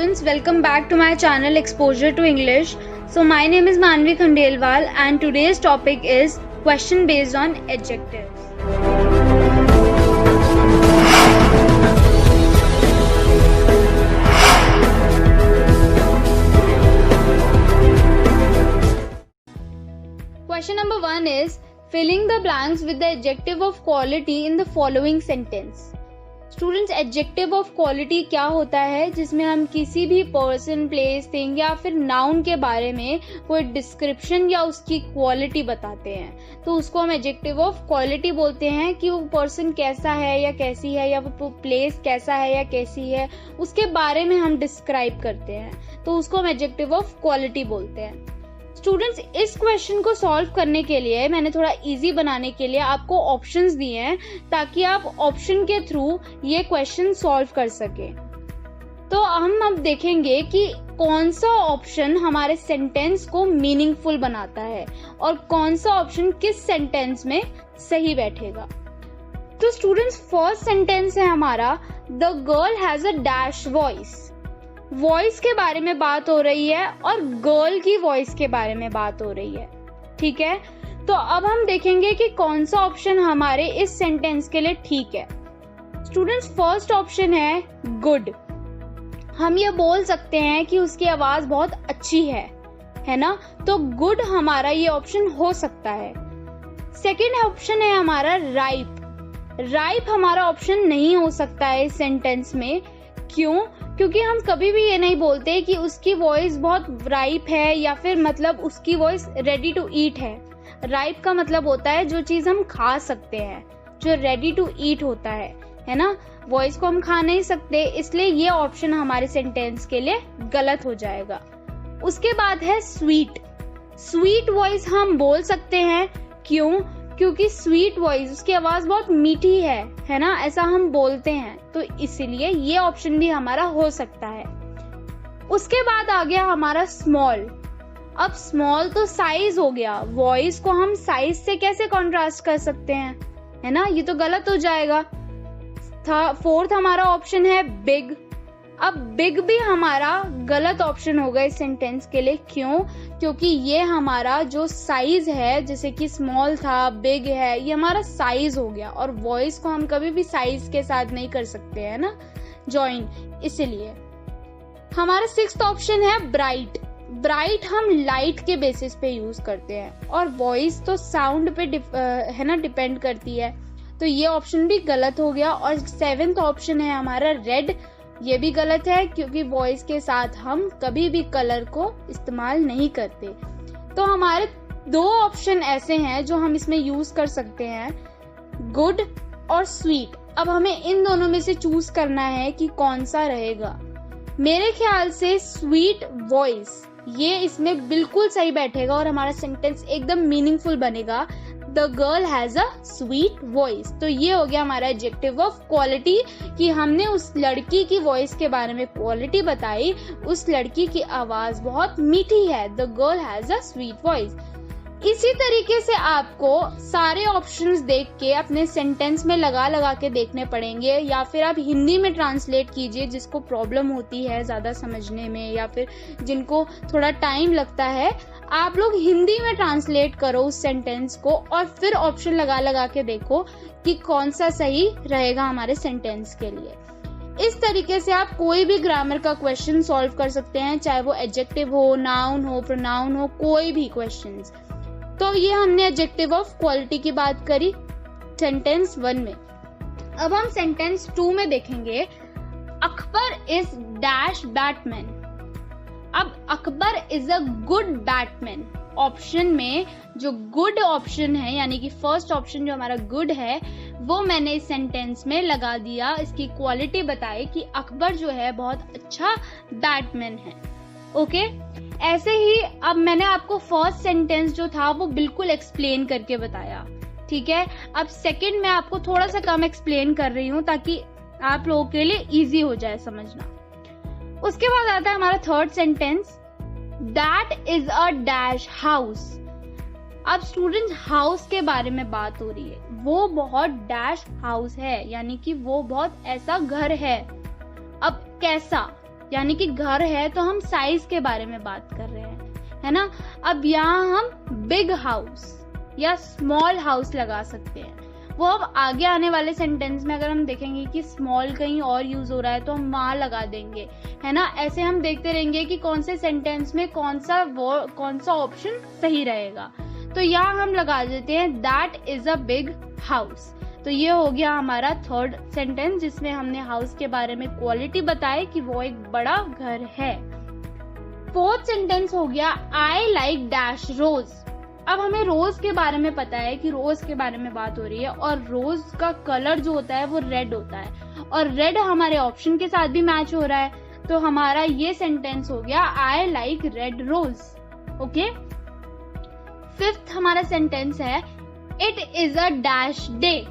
students, welcome back to my channel Exposure to English. So my name is Manvi Khandelwal and today's topic is question based on adjectives. Question number 1 is filling the blanks with the adjective of quality in the following sentence. Students, adjective of quality क्या होता है? जिसमें हम किसी भी person, place, thing या फिर noun के बारे में कोई डिस्क्रिप्शन या उसकी क्वालिटी बताते हैं, तो उसको हम एडजेक्टिव ऑफ क्वालिटी बोलते हैं कि वो पर्सन कैसा है या कैसी है, या वो प्लेस कैसा है या कैसी है, उसके बारे में हम डिस्क्राइब करते हैं, तो उसको हम एडजेक्टिव ऑफ क्वालिटी बोलते हैं. स्टूडेंट्स, इस क्वेश्चन को सॉल्व करने के लिए मैंने थोड़ा इजी बनाने के लिए आपको ऑप्शंस दिए हैं ताकि आप ऑप्शन के थ्रू ये क्वेश्चन सॉल्व कर सके. तो हम अब देखेंगे कि कौन सा ऑप्शन हमारे सेंटेंस को मीनिंगफुल बनाता है और कौन सा ऑप्शन किस सेंटेंस में सही बैठेगा. तो स्टूडेंट्स, फर्स्ट सेंटेंस है हमारा, the girl has a dash voice. Voice के बारे में बात हो रही है और गर्ल की वॉइस के बारे में बात हो रही है. ठीक है, तो अब हम देखेंगे कि कौन सा ऑप्शन हमारे इस सेंटेंस के लिए ठीक है. स्टूडेंट्स, फर्स्ट ऑप्शन है गुड. हम ये बोल सकते हैं कि उसकी आवाज बहुत अच्छी है ना, तो गुड हमारा ये ऑप्शन हो सकता है. सेकेंड ऑप्शन है हमारा राइप. राइप हमारा ऑप्शन नहीं हो सकता है इस सेंटेंस में. क्यों? क्योंकि हम कभी भी ये नहीं बोलते कि उसकी वॉइस बहुत राइप है या फिर मतलब उसकी वॉइस रेडी टू ईट है. राइप का मतलब होता है जो चीज हम खा सकते हैं, जो रेडी टू ईट होता है ना. वॉइस को हम खा नहीं सकते, इसलिए ये ऑप्शन हमारे सेंटेंस के लिए गलत हो जाएगा. उसके बाद है स्वीट. स्वीट वॉइस हम बोल सकते हैं. क्यों? क्योंकि स्वीट वॉइस, उसकी आवाज बहुत मीठी है ना, ऐसा हम बोलते हैं, तो इसीलिए ये ऑप्शन भी हमारा हो सकता है. उसके बाद आ गया हमारा स्मॉल. अब स्मॉल तो साइज हो गया, वॉइस को हम साइज से कैसे कॉन्ट्रास्ट कर सकते हैं, है ना, ये तो गलत हो जाएगा. फोर्थ हमारा ऑप्शन है बिग. अब बिग भी हमारा गलत ऑप्शन होगा इस सेंटेंस के लिए. क्यों? क्योंकि ये हमारा जो साइज है, जैसे कि स्मॉल था, बिग है, ये हमारा साइज हो गया और वॉइस को हम कभी भी साइज के साथ नहीं कर सकते हैं ना ज्वाइन, इसलिए. हमारा सिक्स्थ ऑप्शन है ब्राइट. ब्राइट हम लाइट के बेसिस पे यूज करते हैं और वॉइस तो साउंड पे है ना डिपेंड करती है, तो ये ऑप्शन भी गलत हो गया. और सेवेंथ ऑप्शन है हमारा रेड. ये भी गलत है क्योंकि वॉइस के साथ हम कभी भी कलर को इस्तेमाल नहीं करते. तो हमारे दो ऑप्शन ऐसे हैं जो हम इसमें यूज कर सकते हैं, गुड और स्वीट. अब हमें इन दोनों में से चूज करना है कि कौन सा रहेगा. मेरे ख्याल से स्वीट वॉइस ये इसमें बिल्कुल सही बैठेगा और हमारा सेंटेंस एकदम मीनिंगफुल बनेगा. The girl has a sweet voice. तो ये हो गया हमारा एडजेक्टिव ऑफ क्वालिटी कि हमने उस लड़की की वॉइस के बारे में क्वालिटी बताई. उस लड़की की आवाज बहुत मीठी है. The girl has a sweet voice. इसी तरीके से आपको सारे ऑप्शंस देख के अपने सेंटेंस में लगा के देखने पड़ेंगे, या फिर आप हिंदी में ट्रांसलेट कीजिए जिसको प्रॉब्लम होती है ज्यादा समझने में या फिर जिनको थोड़ा टाइम लगता है. आप लोग हिंदी में ट्रांसलेट करो उस सेंटेंस को और फिर ऑप्शन लगा के देखो कि कौन सा सही रहेगा हमारे सेंटेंस के लिए. इस तरीके से आप कोई भी ग्रामर का क्वेश्चन सॉल्व कर सकते हैं, चाहे वो एडजेक्टिव हो, नाउन हो, प्रोनाउन हो, कोई भी क्वेश्चंस. तो ये हमने एडजेक्टिव ऑफ क्वालिटी की बात करी सेंटेंस 1 में. अब हम सेंटेंस 2 में देखेंगे, अकबर इज डैश बैटमैन. अब Akbar is a good batsman. Option में जो गुड ऑप्शन है, यानी कि फर्स्ट ऑप्शन जो हमारा गुड है, वो मैंने इस सेंटेंस में लगा दिया. इसकी क्वालिटी बताई कि अकबर जो है बहुत अच्छा बैटमैन है. ओके, ऐसे ही अब मैंने आपको फर्स्ट सेंटेंस जो था वो बिल्कुल एक्सप्लेन करके बताया. ठीक है, अब सेकंड मैं आपको थोड़ा सा कम एक्सप्लेन कर रही हूँ ताकि आप लोगों के लिए इजी हो जाए समझना. उसके बाद आता है हमारा third sentence, that is a dash house. अब स्टूडेंट्स, हाउस के बारे में बात हो रही है, वो बहुत डैश हाउस है, यानी कि वो बहुत ऐसा घर है. अब कैसा, यानी कि घर है तो हम साइज के बारे में बात कर रहे हैं, है ना। अब यहाँ हम बिग हाउस या स्मॉल हाउस लगा सकते हैं। वो अब आगे आने वाले सेंटेंस में अगर हम देखेंगे कि स्मॉल कहीं और यूज हो रहा है तो हम वहां लगा देंगे, है ना। ऐसे हम देखते रहेंगे कि कौन से सेंटेंस में कौन सा ऑप्शन सही रहेगा। तो यहाँ हम लगा देते हैं that is a big house. तो ये हो गया हमारा थर्ड सेंटेंस जिसमें हमने हाउस के बारे में क्वालिटी बताई कि वो एक बड़ा घर है। फोर्थ सेंटेंस हो गया आई लाइक डैश रोज। अब हमें रोज के बारे में पता है कि रोज के बारे में बात हो रही है और रोज का कलर जो होता है वो रेड होता है और रेड हमारे ऑप्शन के साथ भी मैच हो रहा है। तो हमारा ये सेंटेंस हो गया I like red rose. Okay, fifth हमारा सेंटेंस है it is a dash day.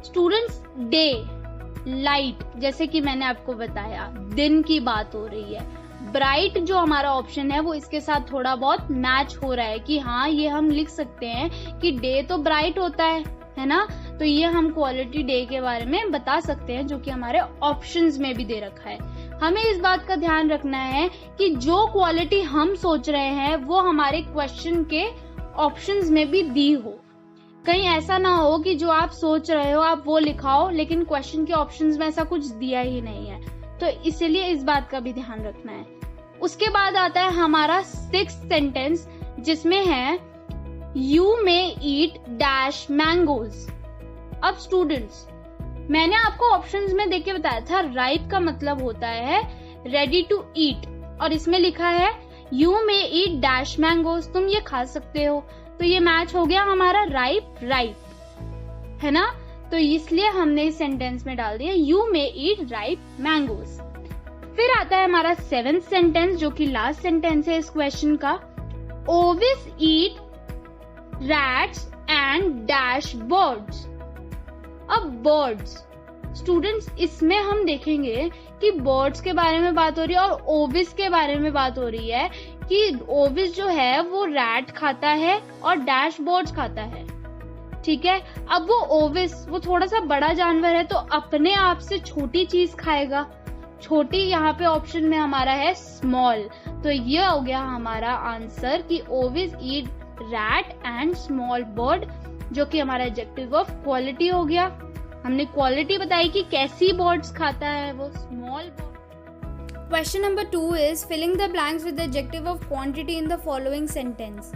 Students, daylight, जैसे कि मैंने आपको बताया दिन की बात हो रही है। ब्राइट जो हमारा ऑप्शन है वो इसके साथ थोड़ा बहुत मैच हो रहा है कि हाँ ये हम लिख सकते हैं कि डे तो ब्राइट होता है ना। तो ये हम क्वालिटी डे के बारे में बता सकते हैं जो कि हमारे ऑप्शंस में भी दे रखा है। हमें इस बात का ध्यान रखना है कि जो क्वालिटी हम सोच रहे हैं वो हमारे क्वेश्चन के ऑप्शंस में भी दी हो। कहीं ऐसा ना हो कि जो आप सोच रहे हो आप वो लिखाओ लेकिन क्वेश्चन के ऑप्शंस में ऐसा कुछ दिया ही नहीं है। तो इसलिए इस बात का भी ध्यान रखना है। उसके बाद आता है हमारा सिक्स्थ सेंटेंस जिसमें है you may eat dash mangoes. अब स्टूडेंट्स, मैंने आपको ऑप्शंस में देख के बताया था राइप का मतलब होता है रेडी टू ईट और इसमें लिखा है you may eat dash mangoes, तुम ये खा सकते हो। तो ये मैच हो गया हमारा राइप, है ना। तो इसलिए हमने इस सेंटेंस में डाल दिया you may eat ripe mangoes. फिर आता है हमारा सेवेंथ सेंटेंस जो कि लास्ट सेंटेंस है इस क्वेश्चन का, ओविस ईट रैट्स एंड डैश बर्ड्स। अब बर्ड्स, स्टूडेंट्स, इसमें हम देखेंगे कि बर्ड्स के बारे में बात हो रही है और ओविस के बारे में बात हो रही है कि ओविस जो है वो रैट खाता है और डैश बर्ड्स खाता है। ठीक है, अब वो ओविस वो थोड़ा सा बड़ा जानवर है तो अपने आप से छोटी चीज खाएगा। छोटी यहाँ पे ऑप्शन में हमारा है स्मॉल। तो ये हो गया हमारा आंसर कि ओविस ईट रैट एंड स्मॉल बर्ड, जो कि हमारा एडजेक्टिव ऑफ क्वालिटी हो गया। हमने क्वालिटी बताई कि कैसी बर्ड्स खाता है वो, small bird. Question number 2 is filling the blanks with the adjective of quantity in the following sentence.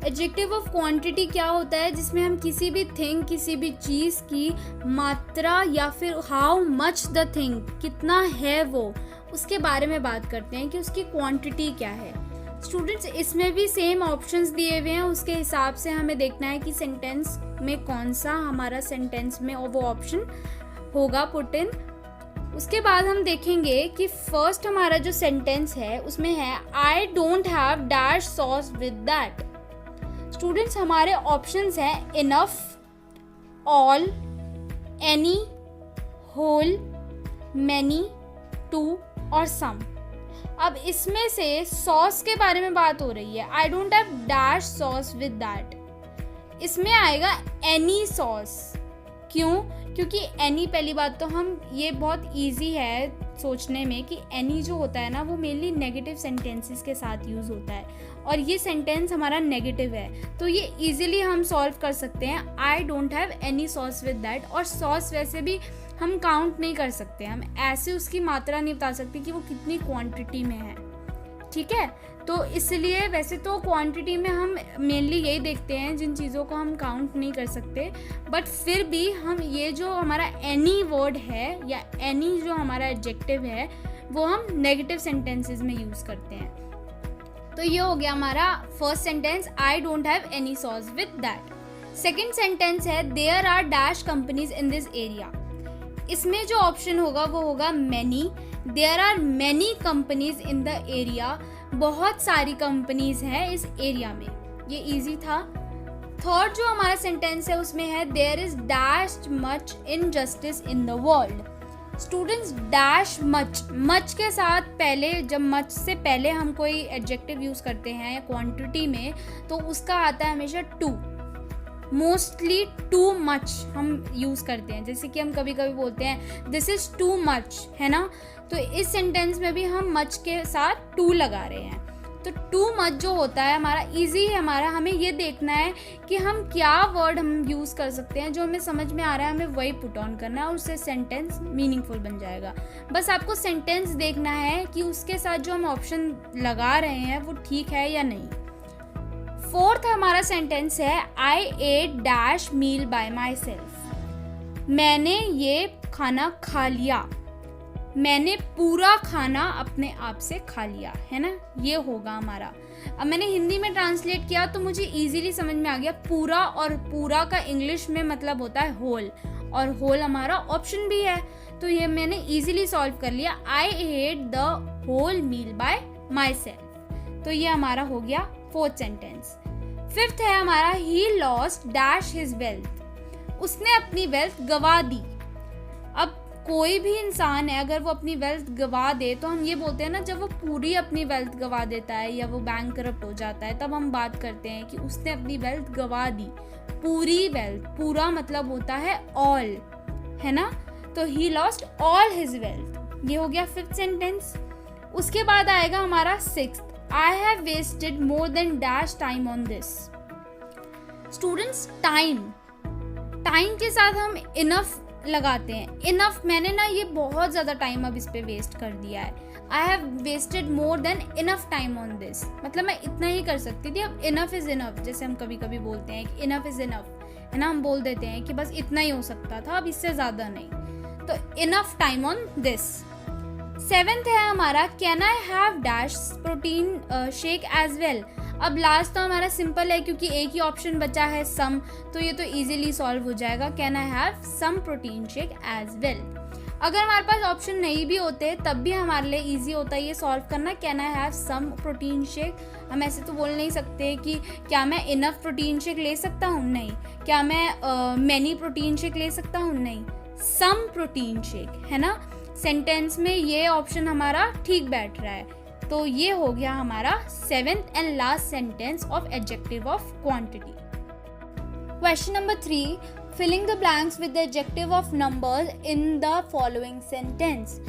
Adjective of quantity क्या होता है? जिसमें हम किसी भी थिंग, किसी भी चीज की मात्रा या फिर how much the thing, कितना है वो, उसके बारे में बात करते हैं कि उसकी क्वांटिटी क्या है। स्टूडेंट्स, इसमें भी सेम ऑप्शंस दिए हुए हैं, उसके हिसाब से हमें देखना है कि सेंटेंस में कौन सा हमारा सेंटेंस में वो ऑप्शन होगा पुट इन। उसके बाद हम देखेंगे कि फर्स्ट हमारा जो सेंटेंस है उसमें है I don't have dash sauce with that. Students, हमारे ऑप्शंस हैं enough, all, any, whole, many, two और सम। अब इसमें से सॉस के बारे में बात हो रही है, I don't have dash sauce with that. इसमें आएगा एनी सॉस। क्यों? क्योंकि एनी, पहली बात तो हम ये बहुत इजी है सोचने में कि एनी जो होता है ना वो मेनली नेगेटिव सेंटेंसेस के साथ यूज होता है और ये सेंटेंस हमारा नेगेटिव है तो ये इजीली हम सॉल्व कर सकते हैं आई don't have any sauce with that. और सॉस वैसे भी हम काउंट नहीं कर सकते, हम ऐसे उसकी मात्रा नहीं बता सकते कि वो कितनी क्वांटिटी में है। ठीक है, तो इसलिए वैसे तो क्वांटिटी में हम मेनली यही देखते हैं जिन चीज़ों को हम काउंट नहीं कर सकते, बट फिर भी हम ये जो हमारा एनी वर्ड है या एनी जो हमारा एडजेक्टिव है वो हम नेगेटिव सेंटेंसेस में यूज़ करते हैं। तो ये हो गया हमारा first sentence, I don't have any sauce with that. Second sentence है there are dash companies in this area. इसमें जो ऑप्शन होगा वो होगा many. There are many companies in the area, बहुत सारी कंपनीज हैं इस एरिया में। ये इजी था। थर्ड जो हमारा सेंटेंस है उसमें है there is dash much injustice in the world. Students, dash much, much के साथ पहले, जब मच से पहले हम कोई एडजेक्टिव यूज करते हैं या क्वांटिटी में तो उसका आता है हमेशा टू। मोस्टली टू मच हम यूज़ करते हैं, जैसे कि हम कभी कभी बोलते हैं दिस इज़ टू मच, है ना। तो इस सेंटेंस में भी हम मच के साथ टू लगा रहे हैं। तो टू मच जो होता है हमारा इजी है, हमें ये देखना है कि हम क्या वर्ड हम यूज़ कर सकते हैं, जो हमें समझ में आ रहा है हमें वही पुट ऑन करना है और उससे सेंटेंस मीनिंगफुल बन जाएगा। बस आपको सेंटेंस देखना है कि उसके साथ जो हम ऑप्शन लगा रहे हैं वो ठीक है या नहीं। फोर्थ हमारा सेंटेंस है I ate dash meal by myself. मैंने ये खाना खा लिया, मैंने पूरा खाना अपने आप से खा लिया, है ना, ये होगा हमारा। अब मैंने हिंदी में ट्रांसलेट किया तो मुझे इजीली समझ में आ गया पूरा, और पूरा का इंग्लिश में मतलब होता है होल, और होल हमारा ऑप्शन भी है, तो ये मैंने इजीली सॉल्व कर लिया। I ate the whole meal by myself, तो ये हमारा हो गया फोर्थ सेंटेंस। फिफ्थ है हमारा he lost dash his wealth. उसने अपनी वेल्थ गवा दी। अब कोई भी इंसान है अगर वो अपनी वेल्थ गवा दे तो हम ये बोलते हैं ना, जब वो पूरी अपनी वेल्थ गवा देता है या वो बैंक करप्ट हो जाता है तब हम बात करते हैं कि उसने अपनी वेल्थ गवा दी। पूरी वेल्थ, पूरा मतलब होता है ऑल, है ना। तो he lost all his wealth, ये हो गया फिफ्थ सेंटेंस। उसके बाद आएगा हमारा sixth, I have wasted more than dash time on this. Students, time के साथ हम इनफ लगाते हैं। इनफ, मैंने ना ये बहुत ज़्यादा टाइम अब इस पे वेस्ट कर दिया है। I have wasted more than enough time on this, मतलब मैं इतना ही कर सकती थी, अब इनफ इज़ इनफ, जैसे हम कभी कभी बोलते हैं कि इनफ इज़ इनफ, है ना, हम बोल देते हैं कि बस इतना ही हो सकता था, अब इससे ज़्यादा नहीं, तो enough time on this. Seventh है हमारा can I have dash protein shake as well. अब लास्ट तो हमारा सिंपल है क्योंकि एक ही ऑप्शन बचा है सम, तो ये तो इजीली सॉल्व हो जाएगा, can I have some protein shake as well. अगर हमारे पास ऑप्शन नहीं भी होते तब भी हमारे लिए इजी होता है ये सॉल्व करना, can I have some protein shake. हम ऐसे तो बोल नहीं सकते कि क्या मैं इनफ प्रोटीन शेक ले सकता हूँ, नहीं। क्या मैं मैनी प्रोटीन शेक ले सकता हूँ, नहीं। सम प्रोटीन शेक, है ना। सेंटेंस में ये ऑप्शन हमारा ठीक बैठ रहा है, तो ये हो गया हमारा seventh and last sentence of adjective of quantity. Question number 3, filling the blanks with the adjective of numbers in the following sentence.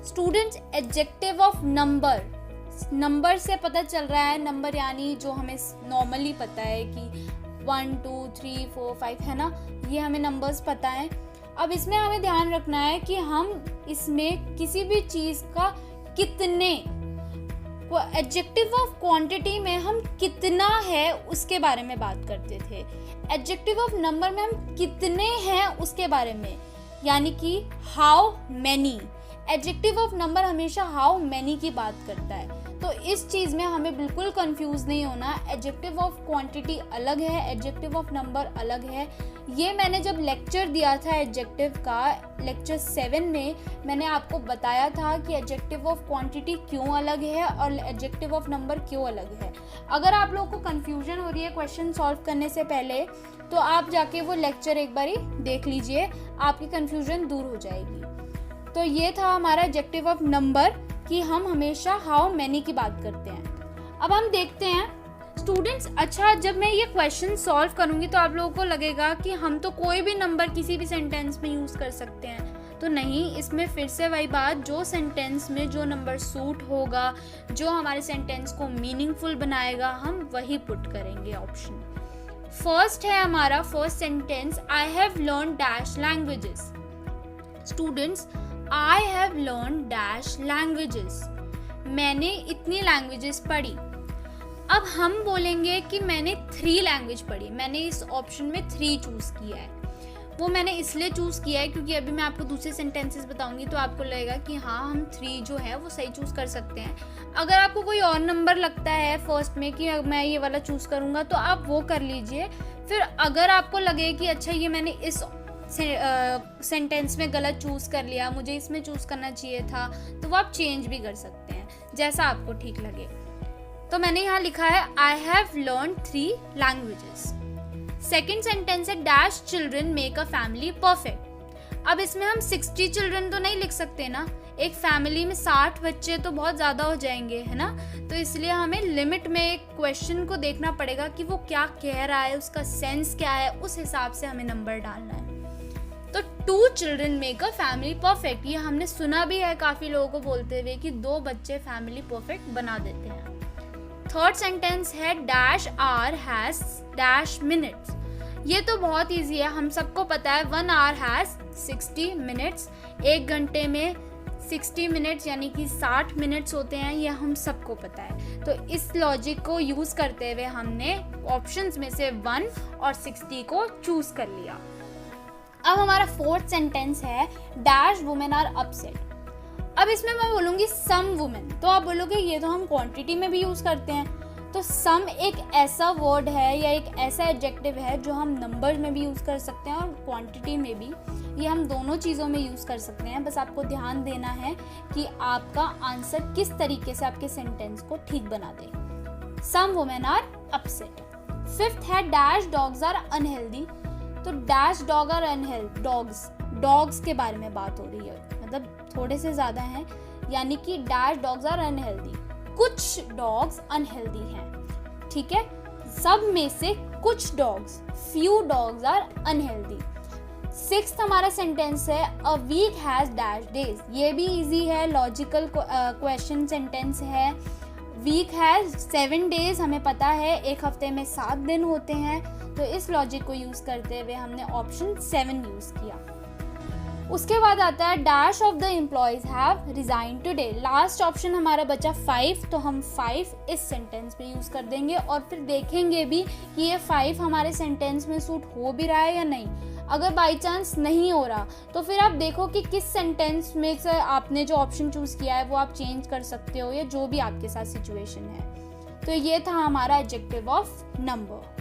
Students, adjective of number से पता चल रहा है, नंबर यानी जो हमें नॉर्मली पता है कि 1 2 3 4 5, है ना, ये हमें नंबर्स पता है। अब इसमें हमें ध्यान रखना है कि हम इसमें किसी भी चीज़ का कितने, एडजेक्टिव ऑफ क्वांटिटी में हम कितना है उसके बारे में बात करते थे, एडजेक्टिव ऑफ नंबर में हम कितने हैं उसके बारे में, यानी कि how many. Adjective of number हमेशा हाउ मैनी की बात करता है, तो इस चीज़ में हमें बिल्कुल कंफ्यूज नहीं होना। एडजेक्टिव ऑफ क्वांटिटी अलग है, एडजेक्टिव ऑफ नंबर अलग है। ये मैंने जब लेक्चर दिया था एडजेक्टिव का, लेक्चर 7 में मैंने आपको बताया था कि एडजेक्टिव ऑफ क्वांटिटी क्यों अलग है और एडजेक्टिव ऑफ नंबर क्यों अलग है। अगर आप लोगों को कंफ्यूजन हो रही है क्वेश्चन सॉल्व करने से पहले, तो आप जाके वो लेक्चर एक बारी देख लीजिए, आपकी कंफ्यूजन दूर हो जाएगी। तो ये था हमारा एडजेक्टिव ऑफ नंबर कि हम हमेशा हाउ मैनी की बात करते हैं। अब हम देखते हैं स्टूडेंट्स, अच्छा जब मैं ये क्वेश्चन सॉल्व करूंगी तो आप लोगों को लगेगा कि हम तो कोई भी नंबर किसी भी सेंटेंस में यूज़ कर सकते हैं, तो नहीं, इसमें फिर से वही बात, जो सेंटेंस में जो नंबर सूट होगा, जो हमारे सेंटेंस को मीनिंगफुल बनाएगा, हम वही पुट करेंगे ऑप्शन। फर्स्ट है हमारा first sentence, I have learn dash languages. Students, I have learn dash languages, मैंने इतनी लैंग्वेजेस पढ़ी। अब हम बोलेंगे कि मैंने 3 लैंग्वेज पढ़ी, मैंने इस ऑप्शन में 3 चूज़ किया है। वो मैंने इसलिए चूज़ किया है क्योंकि अभी मैं आपको दूसरे सेंटेंसेस बताऊंगी तो आपको लगेगा कि हाँ, हम 3 जो है वो सही चूज़ कर सकते हैं। अगर आपको कोई और नंबर लगता है फर्स्ट में कि मैं ये वाला चूज़ करूँगा तो आप वो कर लीजिए। फिर अगर आपको लगे कि अच्छा ये मैंने इस सेंटेंस में गलत चूज़ कर लिया, मुझे इसमें चूज़ करना चाहिए था, तो वो आप चेंज भी कर सकते हैं जैसा आपको ठीक लगे। तो मैंने यहाँ लिखा है I have learn 3 languages. Second sentence है dash children make a family perfect. अब इसमें हम 60 चिल्ड्रन तो नहीं लिख सकते ना, एक फैमिली में 60 बच्चे तो बहुत ज़्यादा हो जाएंगे, है ना। तो इसलिए हमें लिमिट में एक क्वेश्चन को देखना पड़ेगा कि वो क्या कह रहा है, उसका सेंस क्या है, उस हिसाब से हमें नंबर डालना है। तो 2 children make a family perfect, ये हमने सुना भी है काफ़ी लोगों को बोलते हुए कि 2 बच्चे फैमिली परफेक्ट बना देते हैं। थर्ड सेंटेंस है dash hour has dash minutes. ये तो बहुत इजी है, हम सबको पता है 1 आवर हैज़ 60 मिनट्स, 1 घंटे में 60 मिनट्स यानी कि 60 मिनट्स होते हैं, ये हम सबको पता है। तो इस लॉजिक को यूज़ करते हुए हमने ऑप्शंस में से 1 और 60 को चूज़ कर लिया। अब हमारा फोर्थ सेंटेंस है डैश वुमेन आर अपसेट। अब इसमें मैं बोलूँगी सम वुमेन, तो आप बोलोगे ये तो हम क्वांटिटी में भी यूज़ करते हैं। तो सम एक ऐसा वर्ड है या एक ऐसा एडजेक्टिव है जो हम नंबर में भी यूज़ कर सकते हैं और क्वांटिटी में भी, ये हम दोनों चीज़ों में यूज़ कर सकते हैं। बस आपको ध्यान देना है कि आपका आंसर किस तरीके से आपके सेंटेंस को ठीक बना दे। Some women are upset. Fifth है डैश डॉग्स आर अनहेल्दी। तो dash dog are unhealthy, dogs के बारे में बात हो रही है, मतलब थोड़े से ज़्यादा हैं, यानी कि डैश डॉग्स आर अनहेल्दी, कुछ डॉग्स अनहेल्दी हैं, ठीक है। सब में से कुछ dogs, few dogs are unhealthy. Sixth हमारा सेंटेंस है a week has dash days. ये भी इजी है, लॉजिकल क्वेश्चन सेंटेंस है। वीक हैज़ 7 डेज, हमें पता है एक हफ्ते में 7 दिन होते हैं, तो इस लॉजिक को यूज़ करते हुए हमने ऑप्शन 7 यूज़ किया। उसके बाद आता है dash of the employees have resign today. Last option हमारा बचा 5, तो हम 5 इस सेंटेंस में यूज़ कर देंगे और फिर देखेंगे भी कि ये 5 हमारे सेंटेंस में सूट हो भी रहा है या नहीं। अगर बाई चांस नहीं हो रहा तो फिर आप देखो कि किस सेंटेंस में से आपने जो ऑप्शन चूज़ किया है वो आप चेंज कर सकते हो, या जो भी आपके साथ सिचुएशन है। तो ये था हमारा एडजेक्टिव ऑफ नंबर।